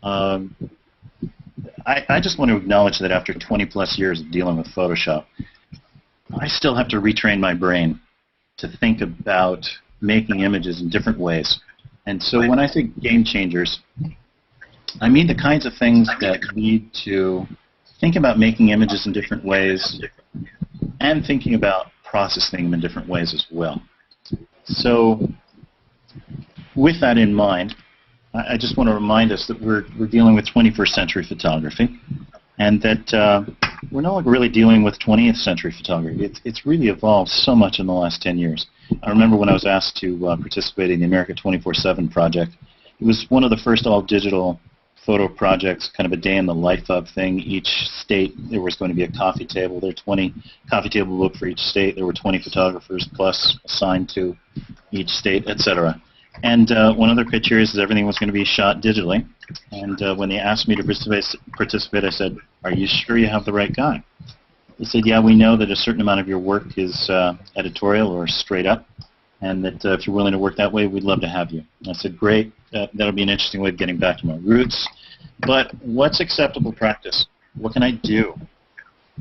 Um, I just want to acknowledge that after 20 plus years of dealing with Photoshop, I still have to retrain my brain to think about making images in different ways. And so when I say game changers, I mean the kinds of things that lead to thinking about making images in different ways and thinking about processing them in different ways as well. So with that in mind, I just want to remind us that we're dealing with 21st century photography, and that we're no longer really dealing with 20th century photography. It's really evolved so much in the last 10 years. I remember when I was asked to participate in the America 24/7 project. It was one of the first all-digital photo projects, kind of a day in the life of thing. Each state, there was going to be a coffee table. There were 20 coffee table book for each state. There were 20 photographers plus assigned to each state, etc. And one of their criteria is everything was going to be shot digitally. And when they asked me to participate, I said, "Are you sure you have the right guy?" They said, "Yeah, we know that a certain amount of your work is editorial or straight up, and that if you're willing to work that way, we'd love to have you." I said, "Great, that'll be an interesting way of getting back to my roots. But what's acceptable practice? What can I do?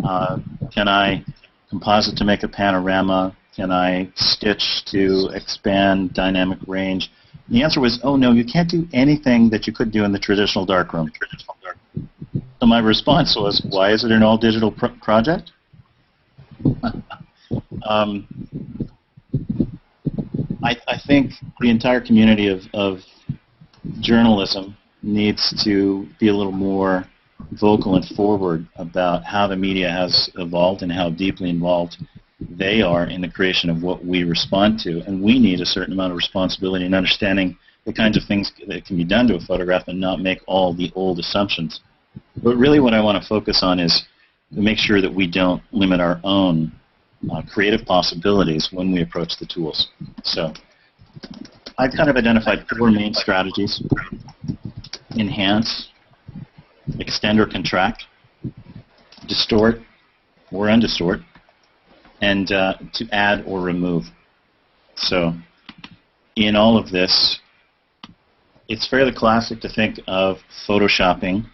Can I composite to make a panorama? Can I stitch to expand dynamic range?" The answer was, "Oh, no, you can't do anything that you could do in the traditional darkroom." So my response was, "Why is it an all-digital project?" I think the entire community of journalism needs to be a little more vocal and forward about how the media has evolved and how deeply involved they are in the creation of what we respond to. And we need a certain amount of responsibility in understanding the kinds of things that can be done to a photograph and not make all the old assumptions. But really what I want to focus on is to make sure that we don't limit our own creative possibilities when we approach the tools. So I've kind of identified four main strategies: enhance, extend or contract, distort or undistort, and to add or remove. So in all of this, it's fairly classic to think of photoshopping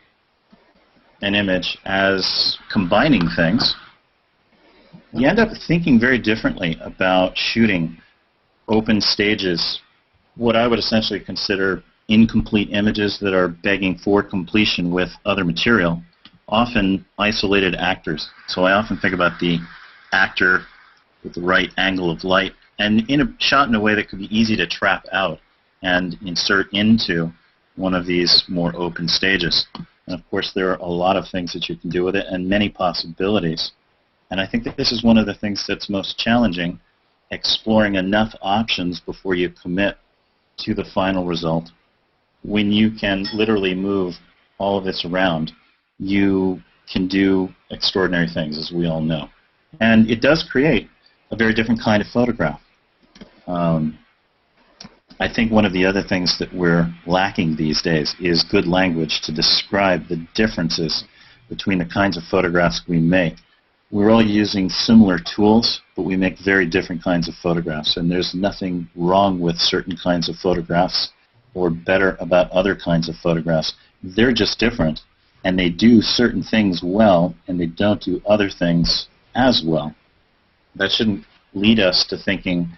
an image as combining things. You end up thinking very differently about shooting open stages, what I would essentially consider incomplete images that are begging for completion with other material, often isolated actors. So I often think about the actor with the right angle of light and shot in a way that could be easy to trap out and insert into one of these more open stages. And of course there are a lot of things that you can do with it and many possibilities. And I think that this is one of the things that's most challenging, exploring enough options before you commit to the final result. When you can literally move all of this around, you can do extraordinary things, as we all know. And it does create a very different kind of photograph. I think one of the other things that we're lacking these days is good language to describe the differences between the kinds of photographs we make. We're all using similar tools, but we make very different kinds of photographs, and there's nothing wrong with certain kinds of photographs or better about other kinds of photographs. They're just different, and they do certain things well, and they don't do other things as well. That shouldn't lead us to thinking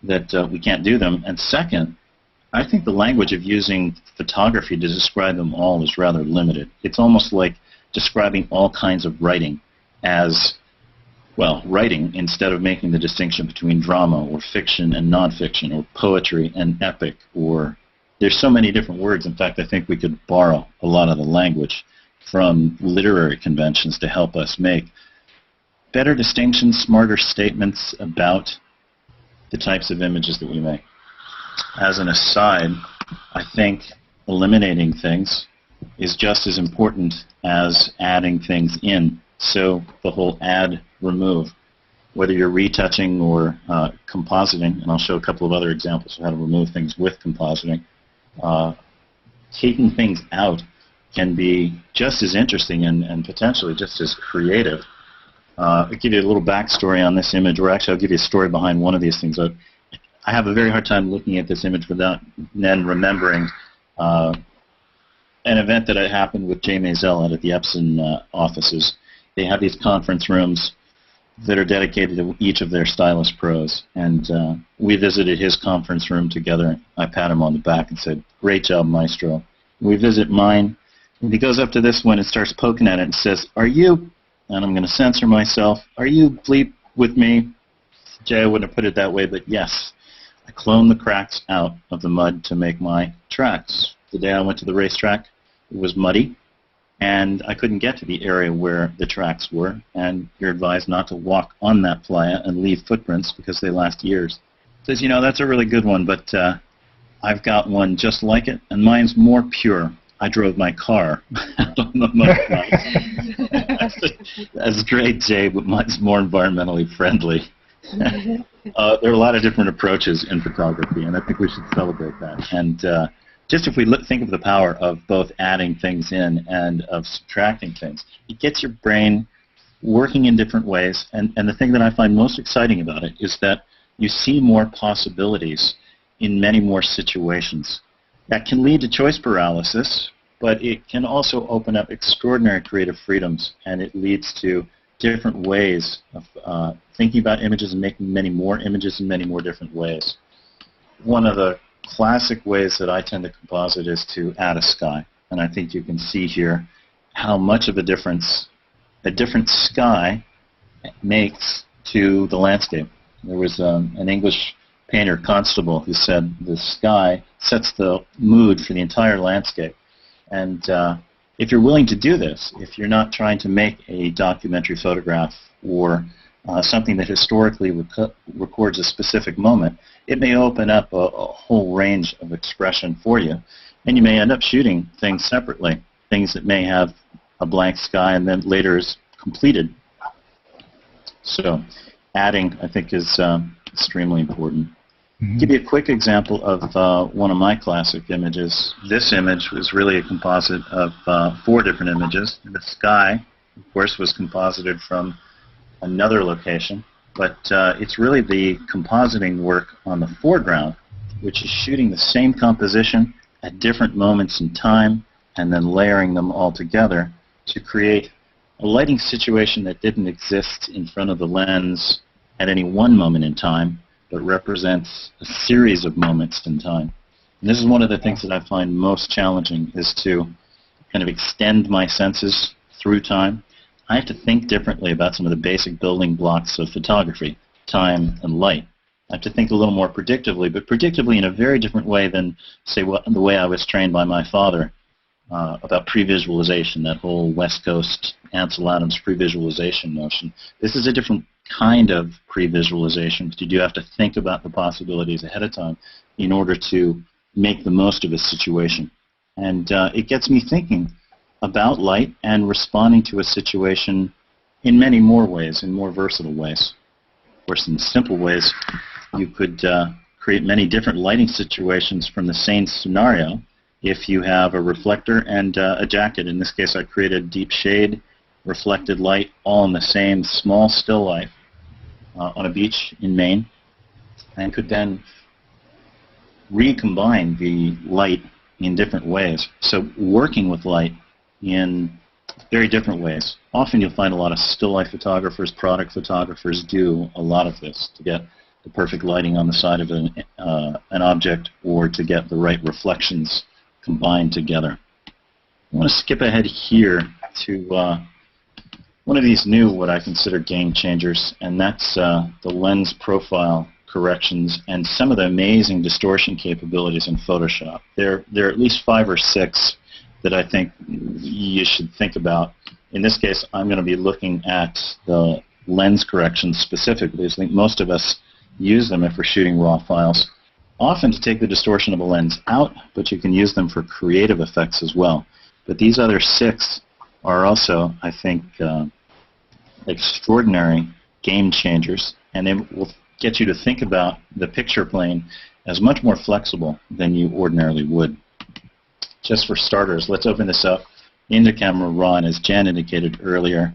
that we can't do them. And second, I think the language of using photography to describe them all is rather limited. It's almost like describing all kinds of writing as, well, writing instead of making the distinction between drama or fiction and nonfiction or poetry and epic. Or there's so many different words. In fact, I think we could borrow a lot of the language from literary conventions to help us make better distinctions, smarter statements about the types of images that we make. As an aside, I think eliminating things is just as important as adding things in. So the whole add, remove, whether you're retouching or compositing, and I'll show a couple of other examples of how to remove things with compositing, taking things out can be just as interesting and potentially just as creative. I'll give you a little backstory on this image, or actually I'll give you a story behind one of these things. I have a very hard time looking at this image without then remembering an event that had happened with Jay Maisel out at the Epson offices. They have these conference rooms that are dedicated to each of their stylist pros, and we visited his conference room together. I pat him on the back and said, "Great job, maestro." We visit mine, and he goes up to this one and starts poking at it and says, "Are you," and I'm going to censor myself, "are you bleep with me?" Jay, I wouldn't have put it that way, but yes. I cloned the cracks out of the mud to make my tracks. The day I went to the racetrack, it was muddy, and I couldn't get to the area where the tracks were, and you're advised not to walk on that playa and leave footprints because they last years. Says, "You know, that's a really good one, but I've got one just like it, and mine's more pure. I drove my car out on the mud." That's great, Jay, but mine's more environmentally friendly. There are a lot of different approaches in photography, and I think we should celebrate that. And just if we think of the power of both adding things in and of subtracting things, it gets your brain working in different ways. And the thing that I find most exciting about it is that you see more possibilities in many more situations. That can lead to choice paralysis, but it can also open up extraordinary creative freedoms, and it leads to different ways of thinking about images and making many more images in many more different ways. One of the classic ways that I tend to composite is to add a sky, and I think you can see here how much of a difference a different sky makes to the landscape. There was an English painter, Constable, who said the sky sets the mood for the entire landscape. And if you're willing to do this, if you're not trying to make a documentary photograph or something that historically records a specific moment, it may open up a whole range of expression for you. And you may end up shooting things separately, things that may have a blank sky and then later is completed. So adding, I think, is extremely important. Mm-hmm. Give you a quick example of one of my classic images. This image was really a composite of 4 different images. The sky, of course, was composited from another location, but it's really the compositing work on the foreground, which is shooting the same composition at different moments in time and then layering them all together to create a lighting situation that didn't exist in front of the lens at any one moment in time, but represents a series of moments in time. And this is one of the things that I find most challenging, is to kind of extend my senses through time. I have to think differently about some of the basic building blocks of photography, time and light. I have to think a little more predictively, but predictively in a very different way than, say, the way I was trained by my father about previsualization, that whole West Coast Ansel Adams previsualization notion. This is a different kind of pre-visualization, but you do have to think about the possibilities ahead of time in order to make the most of a situation. And it gets me thinking about light and responding to a situation in many more ways, in more versatile ways. Of course, in simple ways, you could create many different lighting situations from the same scenario if you have a reflector and a jacket. In this case, I created deep shade, reflected light, all in the same small still life on a beach in Maine, and could then recombine the light in different ways. So working with light in very different ways. Often you'll find a lot of still life photographers, product photographers do a lot of this to get the perfect lighting on the side of an object, or to get the right reflections combined together. I want to skip ahead here to one of these new, what I consider game changers, and that's the lens profile corrections and some of the amazing distortion capabilities in Photoshop. There are at least 5 or 6 that I think you should think about. In this case, I'm going to be looking at the lens corrections specifically. I think most of us use them if we're shooting raw files, often to take the distortion of a lens out, but you can use them for creative effects as well. But these other 6 are also, I think, extraordinary game changers, and they will get you to think about the picture plane as much more flexible than you ordinarily would. Just for starters, let's open this up into Camera Raw, and as Jan indicated earlier,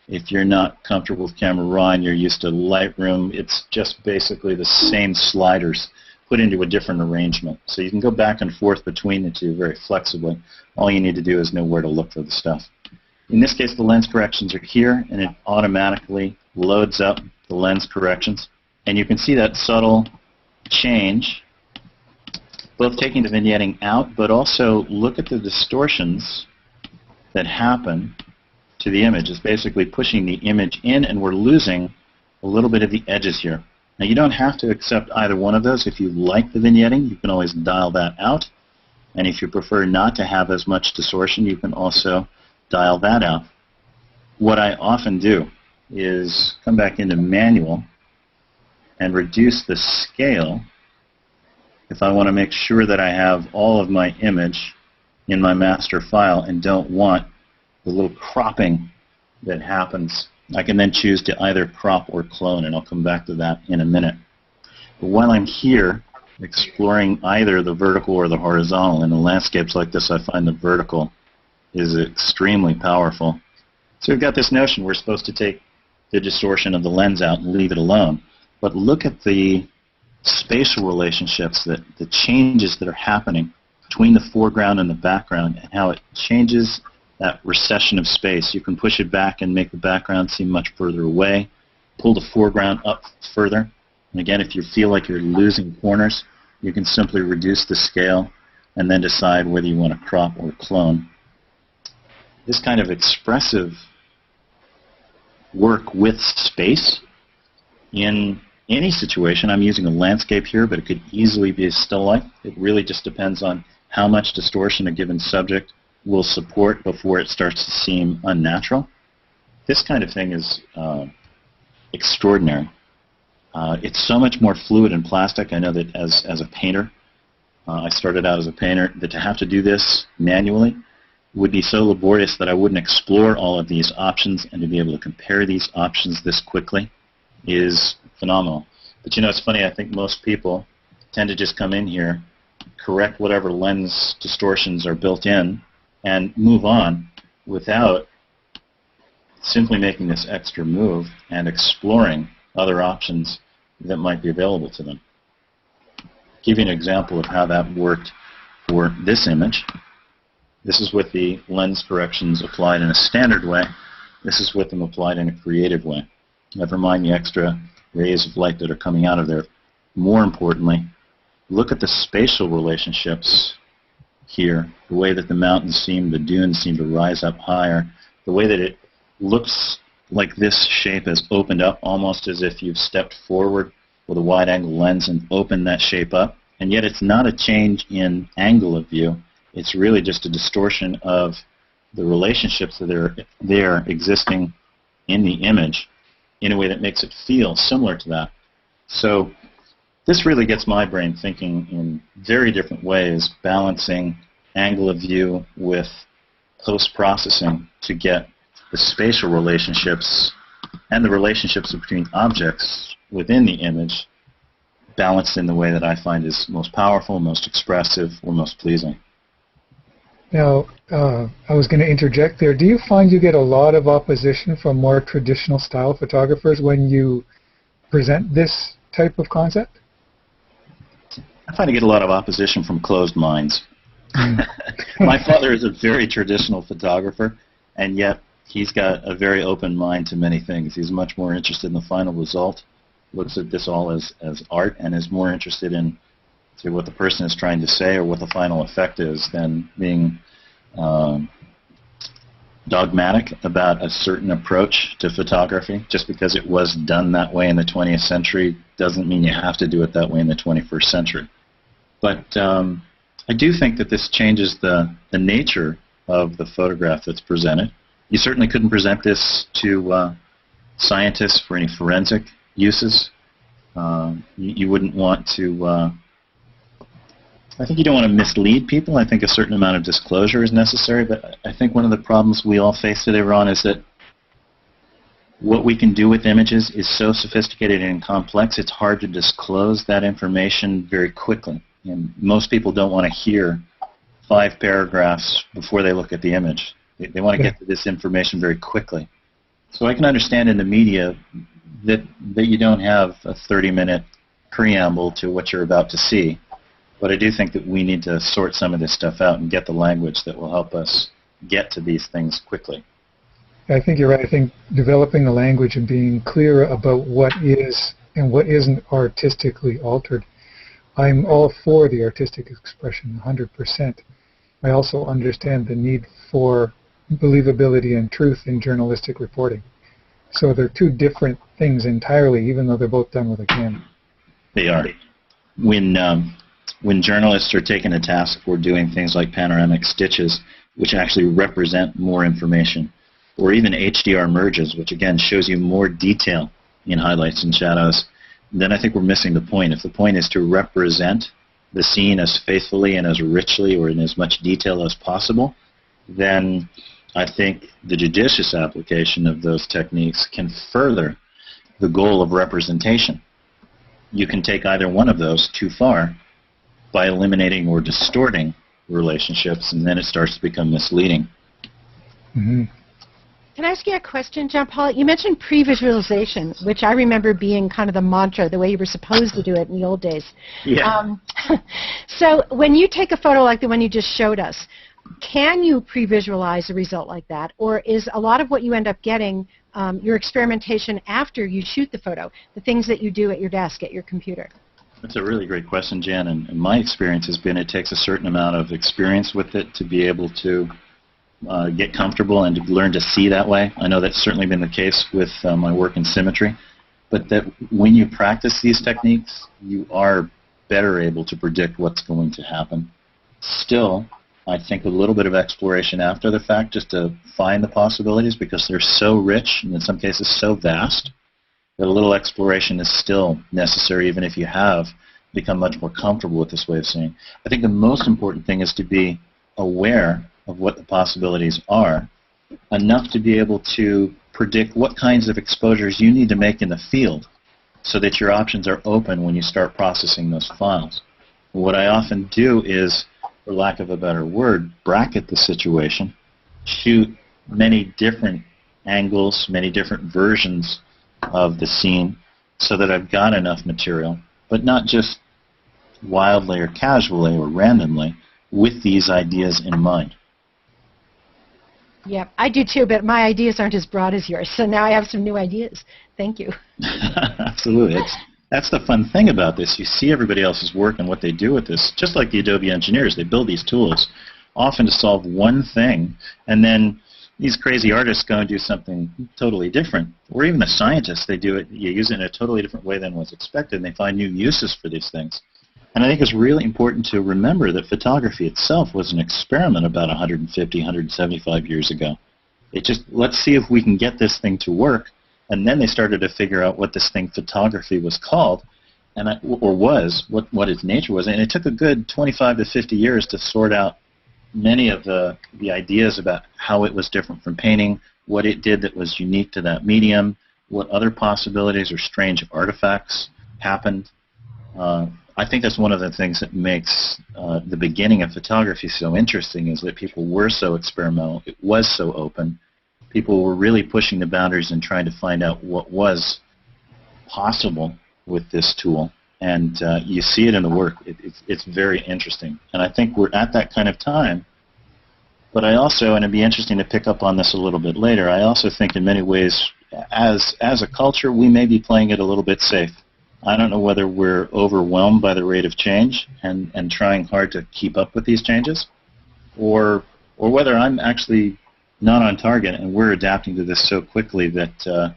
if you're not comfortable with Camera Raw and you're used to Lightroom, it's just basically the same sliders put into a different arrangement. So you can go back and forth between the two very flexibly. All you need to do is know where to look for the stuff. In this case, the lens corrections are here, and it automatically loads up the lens corrections. And you can see that subtle change, both taking the vignetting out, but also look at the distortions that happen to the image. It's basically pushing the image in, and we're losing a little bit of the edges here. Now, you don't have to accept either one of those. If you like the vignetting, you can always dial that out. And if you prefer not to have as much distortion, you can also dial that out. What I often do is come back into manual and reduce the scale if I want to make sure that I have all of my image in my master file and don't want the little cropping that happens. I can then choose to either crop or clone, and I'll come back to that in a minute. But while I'm here exploring either the vertical or the horizontal, in landscapes like this I find the vertical is extremely powerful. So we've got this notion we're supposed to take the distortion of the lens out and leave it alone. But look at the spatial relationships, the changes that are happening between the foreground and the background, and how it changes that recession of space. You can push it back and make the background seem much further away, pull the foreground up further. And again, if you feel like you're losing corners, you can simply reduce the scale and then decide whether you want to crop or clone. This kind of expressive work with space in any situation. I'm using a landscape here, but it could easily be a still life. It really just depends on how much distortion a given subject will support before it starts to seem unnatural. This kind of thing is extraordinary. It's so much more fluid and plastic. I know that as a painter, I started out as a painter, that to have to do this manually would be so laborious that I wouldn't explore all of these options, and to be able to compare these options this quickly is phenomenal. But you know, it's funny, I think most people tend to just come in here, correct whatever lens distortions are built in, and move on without simply making this extra move and exploring other options that might be available to them. I'll give you an example of how that worked for this image. This is with the lens corrections applied in a standard way. This is with them applied in a creative way. Never mind the extra rays of light that are coming out of there. More importantly, look at the spatial relationships here, the way that the mountains seem, the dunes seem to rise up higher, the way that it looks like this shape has opened up, almost as if you've stepped forward with a wide-angle lens and opened that shape up. And yet it's not a change in angle of view. It's really just a distortion of the relationships that are there existing in the image in a way that makes it feel similar to that. So this really gets my brain thinking in very different ways, balancing angle of view with post-processing to get the spatial relationships and the relationships between objects within the image balanced in the way that I find is most powerful, most expressive, or most pleasing. Now, I was going to interject there. Do you find you get a lot of opposition from more traditional style photographers when you present this type of concept? I find I get a lot of opposition from closed minds. My father is a very traditional photographer, and yet he's got a very open mind to many things. He's much more interested in the final result, looks at this all as art, and is more interested in what the person is trying to say or what the final effect is than being dogmatic about a certain approach to photography. Just because it was done that way in the 20th century doesn't mean you have to do it that way in the 21st century. But I do think that this changes the nature of the photograph that's presented. You certainly couldn't present this to scientists for any forensic uses. You wouldn't want to... I think you don't want to mislead people. I think a certain amount of disclosure is necessary, but I think one of the problems we all face today, Ron, is that what we can do with images is so sophisticated and complex, it's hard to disclose that information very quickly. And most people don't want to hear 5 paragraphs before they look at the image. They want to get to this information very quickly. So I can understand in the media that you don't have a 30-minute preamble to what you're about to see. But I do think that we need to sort some of this stuff out and get the language that will help us get to these things quickly. I think you're right. I think developing the language and being clear about what is and what isn't artistically altered. I'm all for the artistic expression, 100%. I also understand the need for believability and truth in journalistic reporting. So they're two different things entirely, even though they're both done with a camera. They are. When journalists are taken to task for doing things like panoramic stitches, which actually represent more information, or even HDR merges, which again shows you more detail in highlights and shadows, then I think we're missing the point. If the point is to represent the scene as faithfully and as richly or in as much detail as possible, then I think the judicious application of those techniques can further the goal of representation. You can take either one of those too far by eliminating or distorting relationships, and then it starts to become misleading. Mm-hmm. Can I ask you a question, John Paul? You mentioned pre-visualization, which I remember being kind of the mantra, the way you were supposed to do it in the old days. Yeah. So when you take a photo like the one you just showed us, can you pre-visualize a result like that? Or is a lot of what you end up getting your experimentation after you shoot the photo, the things that you do at your desk, at your computer? That's a really great question, Jan. And my experience has been it takes a certain amount of experience with it to be able to get comfortable and to learn to see that way. I know that's certainly been the case with my work in symmetry. But that when you practice these techniques, you are better able to predict what's going to happen. Still, I think a little bit of exploration after the fact just to find the possibilities, because they're so rich and in some cases so vast that a little exploration is still necessary even if you have become much more comfortable with this way of seeing. I think the most important thing is to be aware of what the possibilities are, enough to be able to predict what kinds of exposures you need to make in the field so that your options are open when you start processing those files. What I often do is, for lack of a better word, bracket the situation, shoot many different angles, many different versions of the scene so that I've got enough material, but not just wildly or casually or randomly with these ideas in mind. Yeah, I do too, but my ideas aren't as broad as yours, so now I have some new ideas. Thank you. Absolutely. That's the fun thing about this. You see everybody else's work and what they do with this. Just like the Adobe engineers, they build these tools often to solve one thing, and then these crazy artists go and do something totally different. Or even the scientists, they do it, you use it in a totally different way than was expected, and they find new uses for these things. And I think it's really important to remember that photography itself was an experiment about 150, 175 years ago. It just, let's see if we can get this thing to work. And then they started to figure out what this thing photography was called, what its nature was. And it took a good 25 to 50 years to sort out many of the ideas about how it was different from painting, what it did that was unique to that medium, what other possibilities or strange artifacts happened. I think that's one of the things that makes the beginning of photography so interesting, is that people were so experimental, it was so open. People were really pushing the boundaries and trying to find out what was possible with this tool. And you see it in the work. It's very interesting. And I think we're at that kind of time. But I also, and it'd be interesting to pick up on this a little bit later, I also think in many ways, as a culture, we may be playing it a little bit safe. I don't know whether we're overwhelmed by the rate of change and trying hard to keep up with these changes, or whether I'm actually not on target and we're adapting to this so quickly that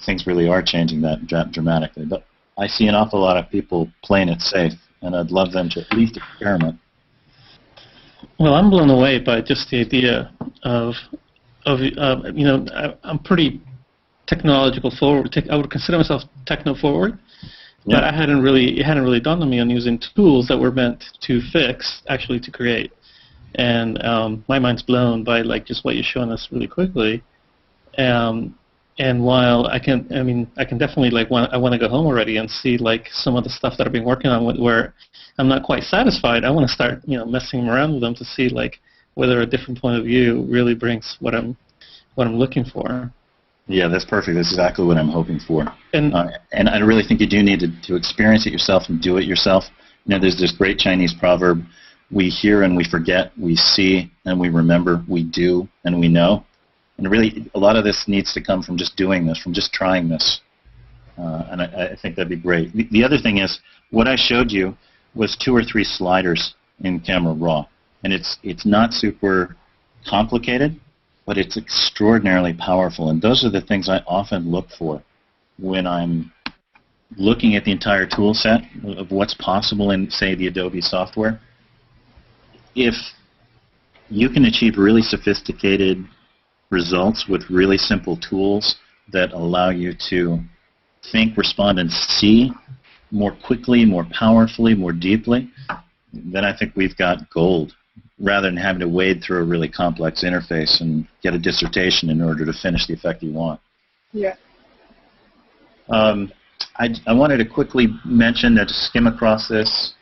things really are changing that dramatically. But I see an awful lot of people playing it safe, and I'd love them to at least experiment. Well, I'm blown away by just the idea of I'm pretty technological forward. I would consider myself techno forward, but it hadn't really dawned on me on using tools that were meant to fix, actually to create. And my mind's blown by just what you're showing us really quickly. And while I can definitely I want to go home already and see some of the stuff that I've been working on where I'm not quite satisfied. I want to start messing around with them to see whether a different point of view really brings what I'm looking for. Yeah, that's perfect. That's exactly what I'm hoping for. And and I really think you do need to experience it yourself and do it yourself. You know, there's this great Chinese proverb, we hear and we forget, we see and we remember, we do and we know. And really, a lot of this needs to come from just doing this, from just trying this. And I think that'd be great. The other thing is, what I showed you was 2 or 3 sliders in Camera Raw. And it's not super complicated, but it's extraordinarily powerful. And those are the things I often look for when I'm looking at the entire tool set of what's possible in, say, the Adobe software. If you can achieve really sophisticated results with really simple tools that allow you to think, respond, and see more quickly, more powerfully, more deeply, then I think we've got gold, rather than having to wade through a really complex interface and get a dissertation in order to finish the effect you want. Yeah. I wanted to quickly mention that, to skim across this,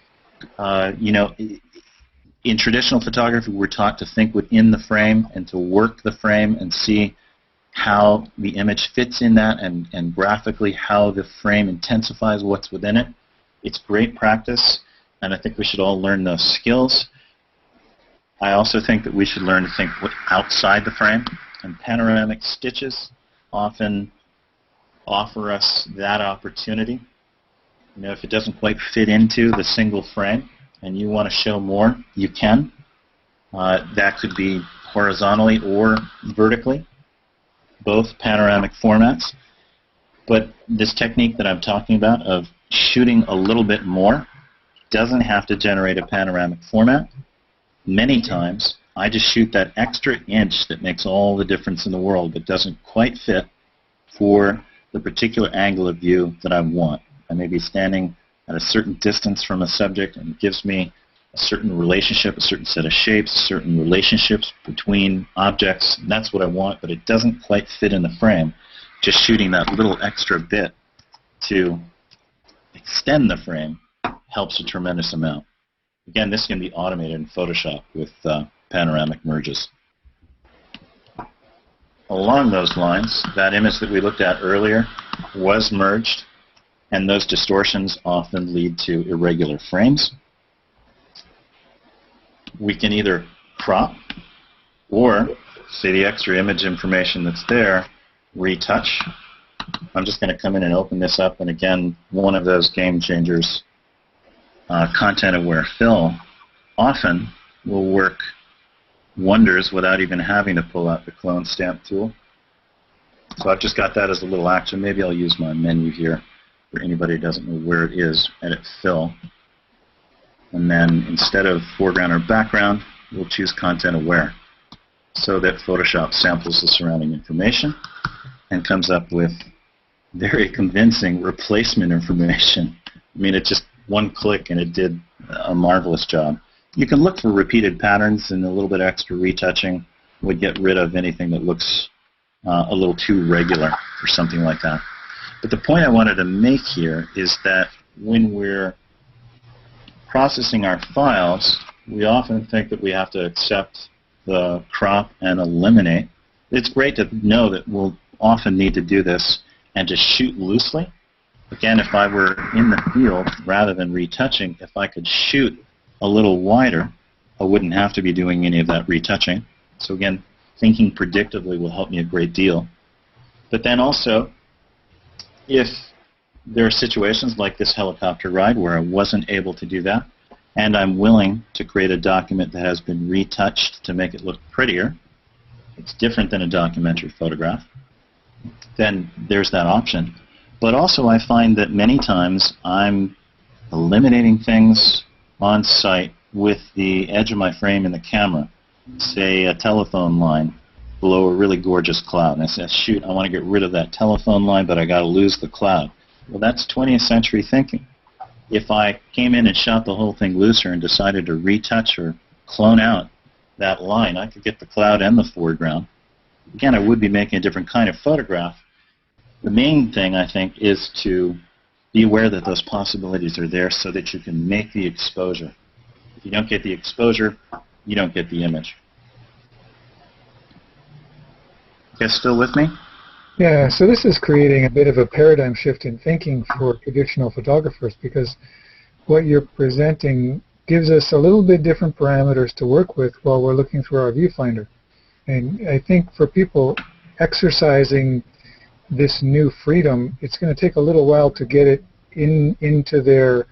you know, in traditional photography, we're taught to think within the frame and to work the frame and see how the image fits in that, and graphically how the frame intensifies what's within it. It's great practice, and I think we should all learn those skills. I also think that we should learn to think outside the frame, and panoramic stitches often offer us that opportunity. You know, if it doesn't quite fit into the single frame and you want to show more, you can. That could be horizontally or vertically, both panoramic formats. But this technique that I'm talking about of shooting a little bit more doesn't have to generate a panoramic format. Many times, I just shoot that extra inch that makes all the difference in the world but doesn't quite fit for the particular angle of view that I want. I may be standing at a certain distance from a subject, and it gives me a certain relationship, a certain set of shapes, certain relationships between objects, and that's what I want, but it doesn't quite fit in the frame. Just shooting that little extra bit to extend the frame helps a tremendous amount. Again, this can be automated in Photoshop with panoramic merges. Along those lines, that image that we looked at earlier was merged, and those distortions often lead to irregular frames. We can either crop or, say, the extra image information that's there, retouch. I'm just going to come in and open this up, and again, one of those game changers, content-aware fill, often will work wonders without even having to pull out the clone stamp tool. So I've just got that as a little action. Maybe I'll use my menu here for anybody who doesn't know where it is. Edit fill. And then instead of foreground or background, we'll choose content aware, so that Photoshop samples the surrounding information and comes up with very convincing replacement information. I mean, it's just one click and it did a marvelous job. You can look for repeated patterns, and a little bit extra retouching would get rid of anything that looks a little too regular or something like that. But the point I wanted to make here is that when we're processing our files, we often think that we have to accept the crop and eliminate. It's great to know that we'll often need to do this and to shoot loosely. Again, if I were in the field, rather than retouching, if I could shoot a little wider, I wouldn't have to be doing any of that retouching. So again, thinking predictably will help me a great deal. But then also, if there are situations like this helicopter ride where I wasn't able to do that, and I'm willing to create a document that has been retouched to make it look prettier, it's different than a documentary photograph, then there's that option. But also I find that many times I'm eliminating things on site with the edge of my frame in the camera, say a telephone line below a really gorgeous cloud. And I say, shoot, I want to get rid of that telephone line, but I got to lose the cloud. Well, that's 20th century thinking. If I came in and shot the whole thing looser and decided to retouch or clone out that line, I could get the cloud and the foreground. Again, I would be making a different kind of photograph. The main thing, I think, is to be aware that those possibilities are there so that you can make the exposure. If you don't get the exposure, you don't get the image. You guys still with me? Yeah, so this is creating a bit of a paradigm shift in thinking for traditional photographers, because what you're presenting gives us a little bit different parameters to work with while we're looking through our viewfinder. And I think for people exercising this new freedom, it's going to take a little while to get it into their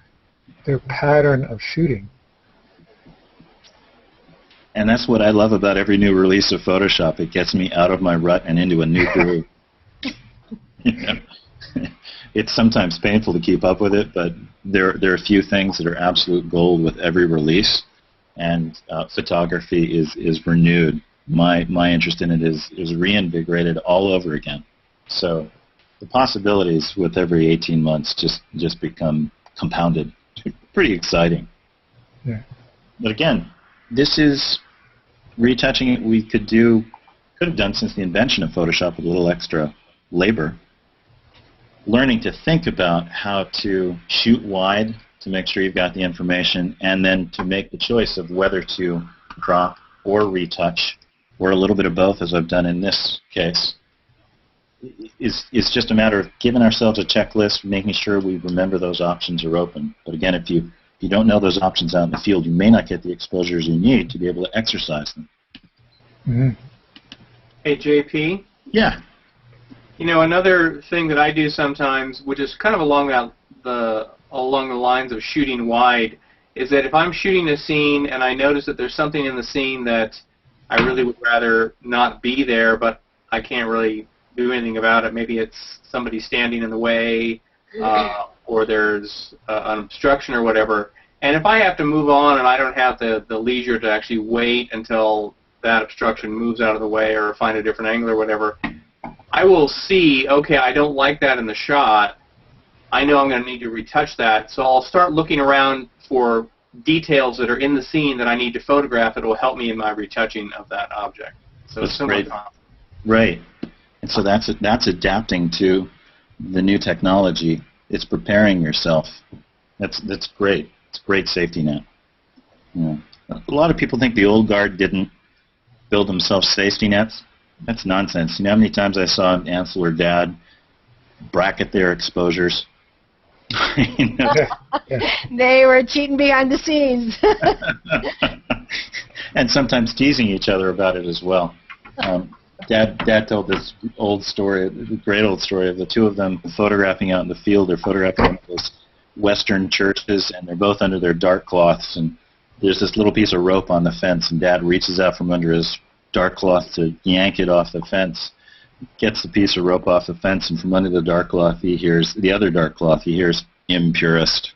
pattern of shooting. And that's what I love about every new release of Photoshop. It gets me out of my rut and into a new groove. You know? It's sometimes painful to keep up with it, but there are a few things that are absolute gold with every release, and photography is renewed. My interest in it is reinvigorated all over again. So the possibilities with every 18 months just become compounded. Pretty exciting. Yeah. But again, this is retouching we could have done since the invention of Photoshop with a little extra labor. Learning to think about how to shoot wide to make sure you've got the information, and then to make the choice of whether to crop or retouch, or a little bit of both, as I've done in this case, is just a matter of giving ourselves a checklist, making sure we remember those options are open. But again, if you don't know those options out in the field, you may not get the exposures you need to be able to exercise them. Mm-hmm. Hey, JP? Yeah. You know, another thing that I do sometimes, which is kind of along the lines of shooting wide, is that if I'm shooting a scene and I notice that there's something in the scene that I really would rather not be there, but I can't really do anything about it. Maybe it's somebody standing in the way, or there's an obstruction or whatever. And if I have to move on and I don't have the leisure to actually wait until that obstruction moves out of the way or find a different angle or whatever, I will see, okay, I don't like that in the shot. I know I'm going to need to retouch that, so I'll start looking around for details that are in the scene that I need to photograph that will help me in my retouching of that object. So That's it's similar. great. Right. And so that's adapting to the new technology. It's preparing yourself. That's great. It's a great safety net. Yeah. A lot of people think the old guard didn't build themselves safety nets. That's nonsense. You know how many times I saw Ansel or Dad bracket their exposures? You know? They were cheating behind the scenes. And sometimes teasing each other about it as well. Dad told this old story, a great old story of the two of them photographing out in the field. They're photographing those Western churches, and they're both under their dark cloths. And there's this little piece of rope on the fence, and Dad reaches out from under his dark cloth to yank it off the fence. Gets the piece of rope off the fence, and from under the dark cloth, he hears the other dark cloth. He hears "impurist,"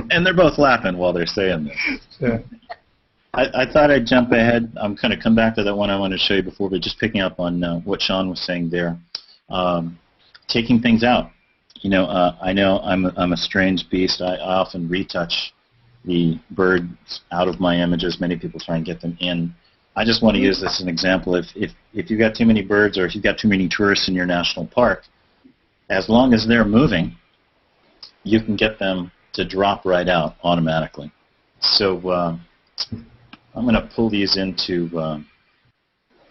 and they're both laughing while they're saying this. Yeah. I thought I'd jump ahead. I'm going to come back to that one I wanted to show you before, but just picking up on what Sean was saying there, taking things out. You know, I know I'm a strange beast. I often retouch the birds out of my images. Many people try and get them in. I just want to use this as an example. If you've got too many birds, or if you've got too many tourists in your national park, as long as they're moving, you can get them to drop right out automatically. So I'm going to pull these into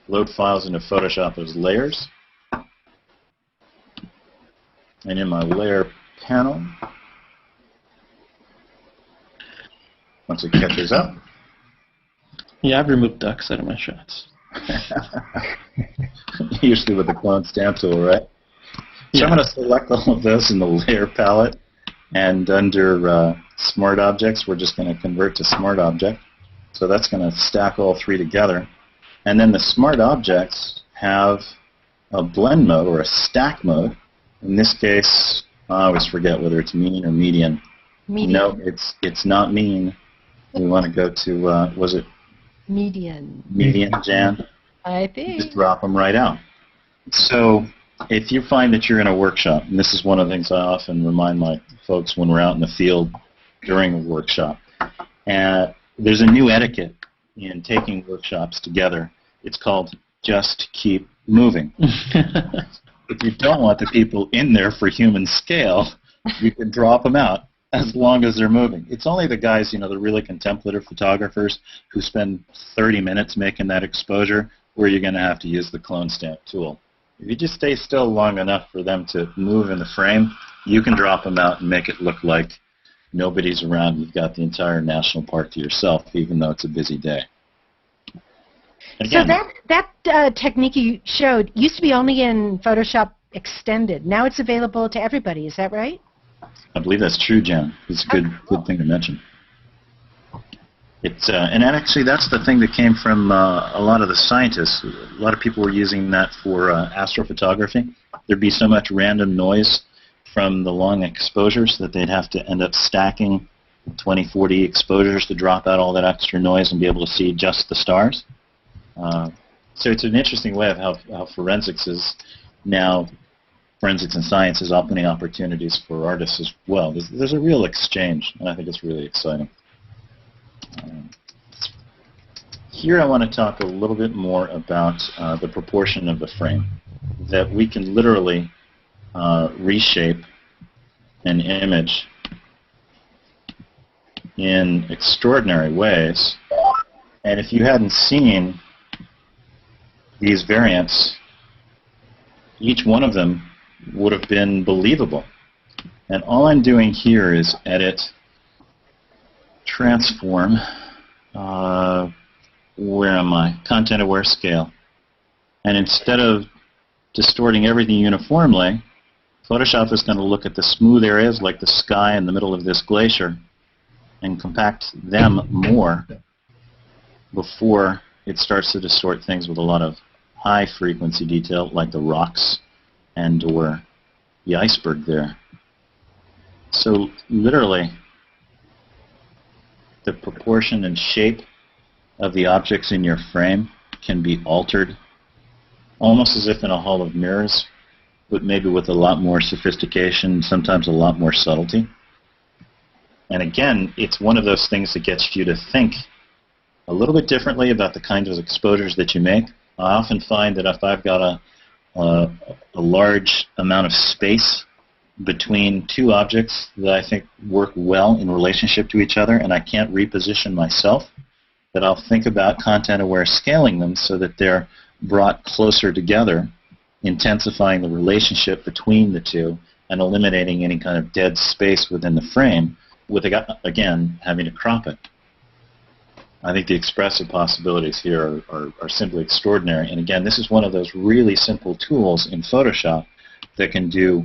load files into Photoshop as layers. And in my layer panel, once it catches up. Yeah, I've removed ducks out of my shots. Usually with the clone stamp tool, right? So Yeah. I'm going to select all of those in the layer palette, and under Smart Objects, we're just going to convert to Smart Object. So that's going to stack all three together. And then the Smart Objects have a blend mode or a stack mode. In this case, I always forget whether it's mean or median. Median. No, it's not mean. We want to go to, was it Median. median, Jan? I think. Just drop them right out. So if you find that you're in a workshop, and this is one of the things I often remind my folks when we're out in the field during a workshop, there's a new etiquette in taking workshops together. It's called just keep moving. If you don't want the people in there for human scale, you can drop them out as long as they're moving. It's only the guys, you know, the really contemplative photographers who spend 30 minutes making that exposure. where you're going to have to use the clone stamp tool. If you just stay still long enough for them to move in the frame, you can drop them out and make it look like nobody's around. You've got the entire national park to yourself, even though it's a busy day. Again, so that technique you showed used to be only in Photoshop Extended. Now it's available to everybody. Is that right? I believe that's true, Jen. It's a good thing to mention. It's and actually that's the thing that came from a lot of the scientists. A lot of people were using that for astrophotography. There'd be so much random noise from the long exposures that they'd have to end up stacking 20, 40 exposures to drop out all that extra noise and be able to see just the stars. So it's an interesting way of how forensics is now, forensics and science is opening opportunities for artists as well. There's a real exchange, and I think it's really exciting. Here I want to talk a little bit more about the proportion of the frame, that we can literally reshape an image in extraordinary ways. And if you hadn't seen these variants, each one of them would have been believable. And all I'm doing here is edit, transform, where am I? Content aware scale. And instead of distorting everything uniformly, Photoshop is going to look at the smooth areas like the sky in the middle of this glacier and compact them more before it starts to distort things with a lot of high frequency detail like the rocks and or the iceberg there. So literally the proportion and shape of the objects in your frame can be altered almost as if in a hall of mirrors, but maybe with a lot more sophistication, sometimes a lot more subtlety. And again, it's one of those things that gets you to think a little bit differently about the kinds of exposures that you make. I often find that if I've got a large amount of space between two objects that I think work well in relationship to each other and I can't reposition myself, that I'll think about content-aware scaling them so that they're brought closer together, intensifying the relationship between the two and eliminating any kind of dead space within the frame with, again, having to crop it. I think the expressive possibilities here are simply extraordinary. And again, this is one of those really simple tools in Photoshop that can do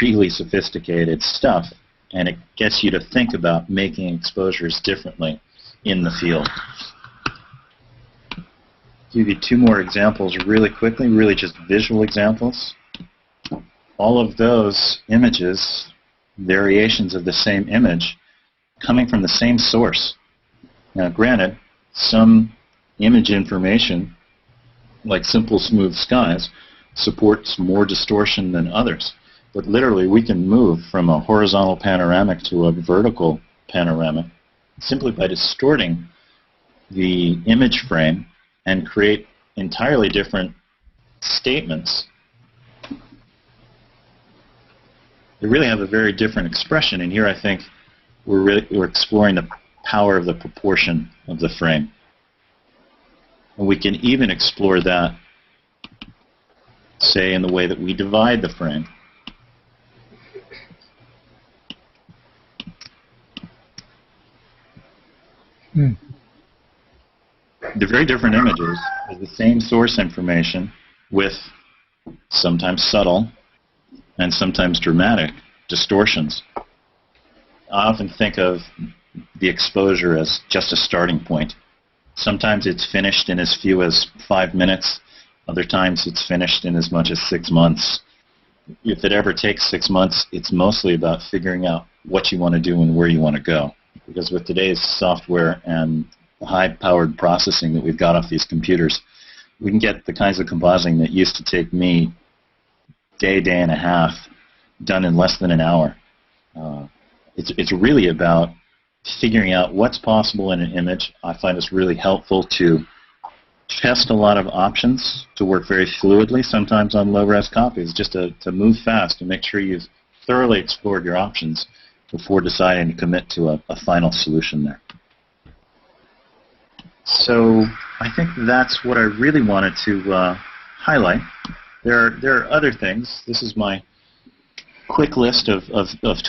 really sophisticated stuff, and it gets you to think about making exposures differently in the field. Give you two more examples really quickly, really just visual examples. All of those images, variations of the same image, coming from the same source. Now granted, some image information, like simple smooth skies, supports more distortion than others. But literally we can move from a horizontal panoramic to a vertical panoramic simply by distorting the image frame and create entirely different statements. They really have a very different expression, and here I think we're exploring the power of the proportion of the frame. And we can even explore that, say, in the way that we divide the frame. They're very different images with the same source information with sometimes subtle and sometimes dramatic distortions. I often think of the exposure as just a starting point. Sometimes it's finished in as few as 5 minutes. Other times it's finished in as much as 6 months. If it ever takes 6 months, it's mostly about figuring out what you want to do and where you want to go. Because with today's software and the high-powered processing that we've got off these computers, we can get the kinds of compositing that used to take me day and a half done in less than an hour. It's really about figuring out what's possible in an image. I find it's really helpful to test a lot of options, to work very fluidly, sometimes on low-res copies, just to move fast and make sure you've thoroughly explored your options before deciding to commit to a final solution there. So I think that's what I really wanted to highlight. There are other things. This is my quick list of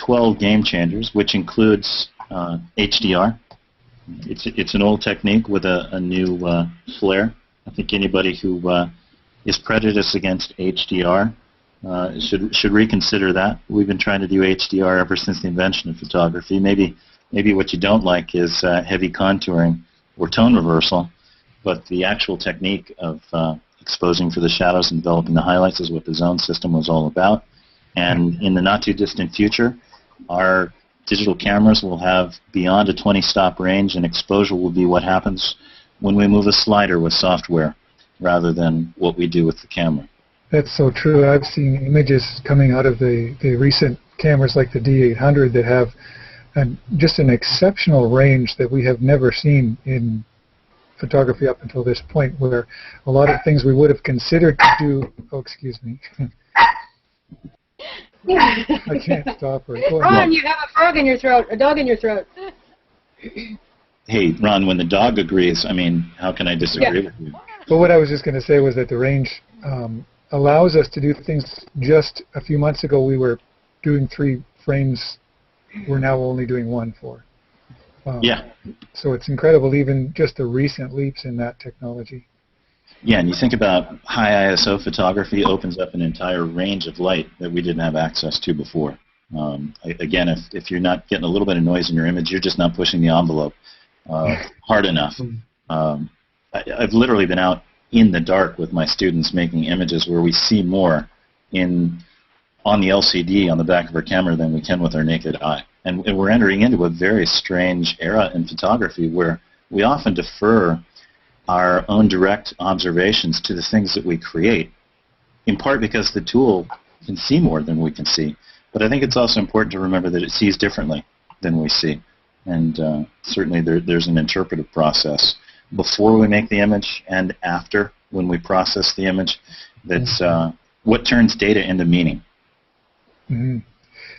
12 game changers, which includes HDR. It's an old technique with a new flair. I think anybody who is prejudiced against HDR should reconsider that. We've been trying to do HDR ever since the invention of photography. Maybe what you don't like is heavy contouring or tone reversal, but the actual technique of exposing for the shadows and developing the highlights is what the zone system was all about. And in the not-too-distant future, our digital cameras will have beyond a 20-stop range, and exposure will be what happens when we move a slider with software rather than what we do with the camera. That's so true. I've seen images coming out of the recent cameras like the D800 that have just an exceptional range that we have never seen in photography up until this point, where a lot of things we would have considered to do... Oh, excuse me. I can't stop her. Ron, you have a frog in your throat, a dog in your throat. Hey, Ron, when the dog agrees, I mean, how can I disagree with you? But what I was just going to say was that the range allows us to do things. Just a few months ago we were doing 3 frames. We're now only doing 1 for. Yeah. So it's incredible, even just the recent leaps in that technology. Yeah, and you think about high ISO photography opens up an entire range of light that we didn't have access to before. Again, if you're not getting a little bit of noise in your image, you're just not pushing the envelope hard enough. I've literally been out in the dark with my students making images where we see more on the LCD on the back of our camera than we can with our naked eye. And we're entering into a very strange era in photography where we often defer our own direct observations to the things that we create, in part because the tool can see more than we can see. But I think it's also important to remember that it sees differently than we see. And certainly there's an interpretive process before we make the image and after, when we process the image, that's what turns data into meaning. Mm-hmm.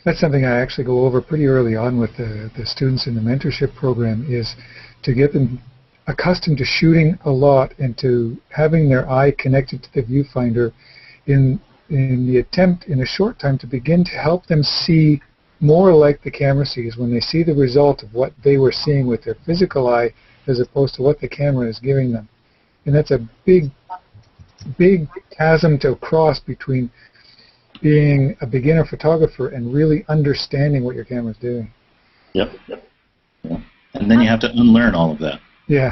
That's something I actually go over pretty early on with the students in the mentorship program, is to get them accustomed to shooting a lot and to having their eye connected to the viewfinder in the attempt in a short time to begin to help them see more like the camera sees when they see the result of what they were seeing with their physical eye as opposed to what the camera is giving them. And that's a big chasm to cross between being a beginner photographer and really understanding what your camera's doing. Yep. Yeah. And then you have to unlearn all of that. Yeah.